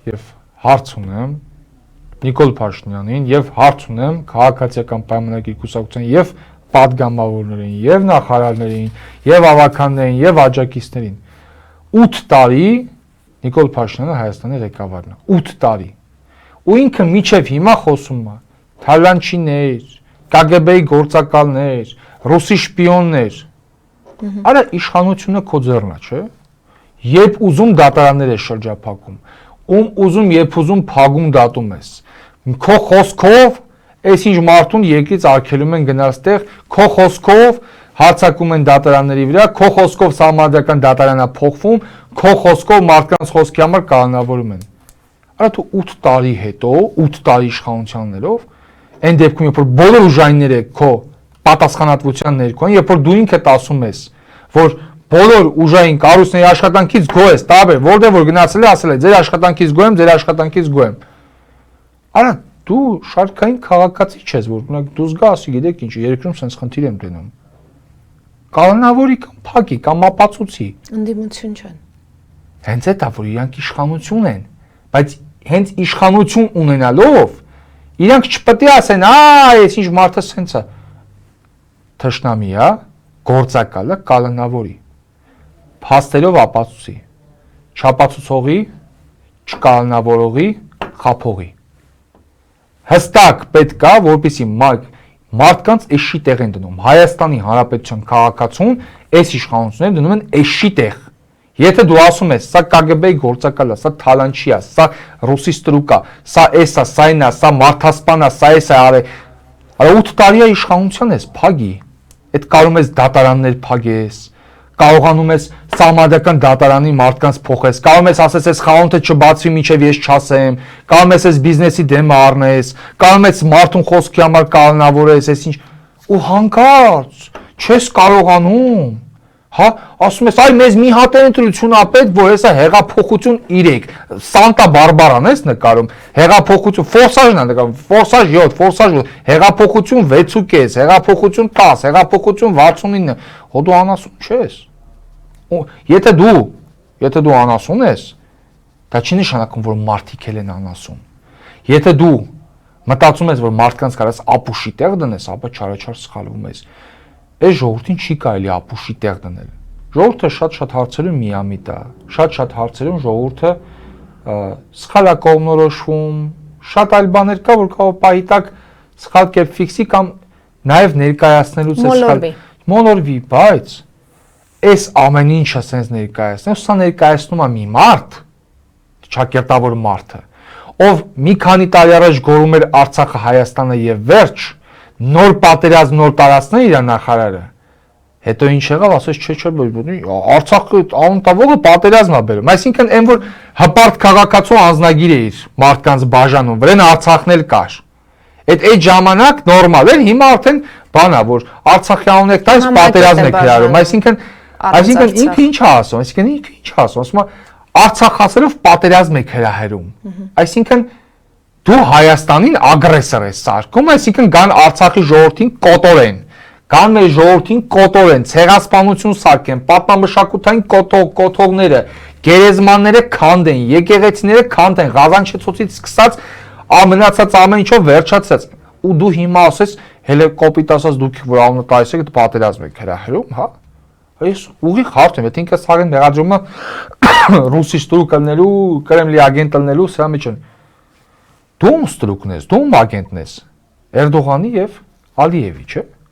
եւ հարց ունեմ Նիկոլ Փաշինյանին եւ հարց ունեմ քաղաքացիական պայմանագրի կուսակցության եւ պատգամավորներին եւ նախարարներին եւ ավականներին եւ աջակիցներին 8 տարի Նիկոլ Փաշինյանը Հայաստանի ղեկավարն է 8 տարի ու ինքը միջև հիմա խոսում է թալանչիներ KGB-ի գործակալներ ռուսի շպիոններ արա իշխանությունը քո ձեռն է չէ երբ ուզում դատարաններ է շրջափակում ուզում երբ ուզում փագում դատում ես քո խոսքով այս ինչ մարդուն երկրից արգելում են գնալ տեղ քո խոսքով հարցակում են դատարանների վրա քո խոսքով սահմանադրական դատարանա փոխվում քո խոսքով մարդկանց խոսքի համար կանոնավորում են արա դու 8 տարի հետո 8 տարի իշխանությաններով այն դեպքում երբ որ բոլոր ուժայինները քո պատասխանատվության ներքո են երբ որ դու ինքդ ասում ես որ բոլոր ուժային կառույցների աշխատանքից գոհ ես տաբեր որտեղ որ գնացել է ասել է ձեր աշխատանքից գոհ եմ ձեր աշխատանքից գոհ եմ արա դու շարքային քաղաքացի չես որ օրինակ դու զգա ասի գիտեք ինչ երկրում sense խնդիր եմ դնում կանոնավորի կամ փակի կամ ապացուցի ընդդիմություն չեն հենց էտա որ իրանք իշխանություն են բայց հենց իշխանություն ունենալով իրանք չպետք է ասեն այս ինչ մարդը sense է թշնամի է գործակալը կանոնավորի փաստերով ապացուցի չապացուցողի չկանոնավորողի խափողի հստակ պետք է որպեսզի մարդկանց էշի տեղ են դնում Հայաստանի Հանրապետության քաղաքացուն այս իշխանությունները դնում են էշի տեղ եթե դու ասում ես սա KGB-ի գործակալ է սա թալանչի է սա ռուսի ստրուկ է սա էս է սա այն է սա մարդասպան է սա էս է արե 8 տարի է իշխանության ես փագի այդ կարում ես դատարաններ փագես կարողանում ես սահմանադրական դատարանի մարդկանց փոխես կարողում ես ասես այս խանութը չբացվի մինչև ես չասեմ կարողում ես այս բիզնեսի դեմ առնես կարողում ես մարդուն խոսքի համար կանոնավորես այս ինչ ու հանկարծ չես կարողանում հա ասում ես այ մեզ մի հատ ընտրություն ա պետք որ հեսա հեղափոխություն 3 Սանտա Բարբարան ես նկարում հեղափոխություն ֆորսաժն ա նկարում ֆորսաժ 7 ֆորսաժ հեղափոխություն 6.5 հեղափոխություն 10 հեղափոխություն 69 հո դու անասուն չես եթե դու անասուն ես դա չի նշանակում որ մարդիկ են անասուն եթե դու մտածում ես որ մարդկանց կարաս ապուշի տեղ դնես ապա չարաչար սխալվում ես այս ժողովրդին չի կարելի ապուշի տեղ դնել ժողովուրդը շատ հարցերում միամիտ է շատ հարցերում ժողովուրդը սխալ է կողմնորոշվում շատ այլ բաներ կա որ կարող պահի տակ սխալ կերպ ֆիքսի կամ նաև ներկայացնելուց է սխալ մոլորվի բայց այս ամեն ինչը sense ներկայացնեմ սա ներկայացնում է մի մարդ ճակերտավոր մարդը ով մի քանի տարի առաջ գոռում էր Արցախը Հայաստանը եւ վերջ նոր պատերազմ նոր տարածքներ իր նախարարը հետո ինչ եղավ ասես չէ Արցախը անտավողը պատերազմ է բերում այսինքն այն որ հպարտ քաղաքացու անձնագիր է իր մարդկանց բաժանում վրան Արցախն էլ կար այդ ժամանակ նորմալ էր հիմա արդեն բան է որ Արցախի անունեք տալիս պատերազմ է գրարում այսինքն ինքը ինչ է ասում ասում է Արցախացիներով պատերազմ է գրահերում այսինքն դու Հայաստանին ագրեսոր ես սարքում, այսինքն կան Արցախի ժողովրդին կոտորեն, կան մեր ժողովրդին կոտորեն, ցեղասպանություն սարքեն, պատմամշակութային կոթողները, գերեզմանները քանդեն, եկեղեցիները քանդեն, Ղազանչեցոցից սկսած ամենացած ամեն ինչով վերջացած։ Ու դու հիմա ասես, հələ կոպիտ ասած դուք որ անունը տալիս եք, պատերազմ եք հրահրում, հա։ Այս ուղիղ հարց եմ, եթե ինքը սարեն մեղադրումը ռուսի ստրուկ ելնելու, Կրեմլի ագենտ ելնելու, սրա մեջ են։ Դու ստրուկն ես, դու ագենտն ես, Էրդողանի եւ Ալիևի, չէ՞։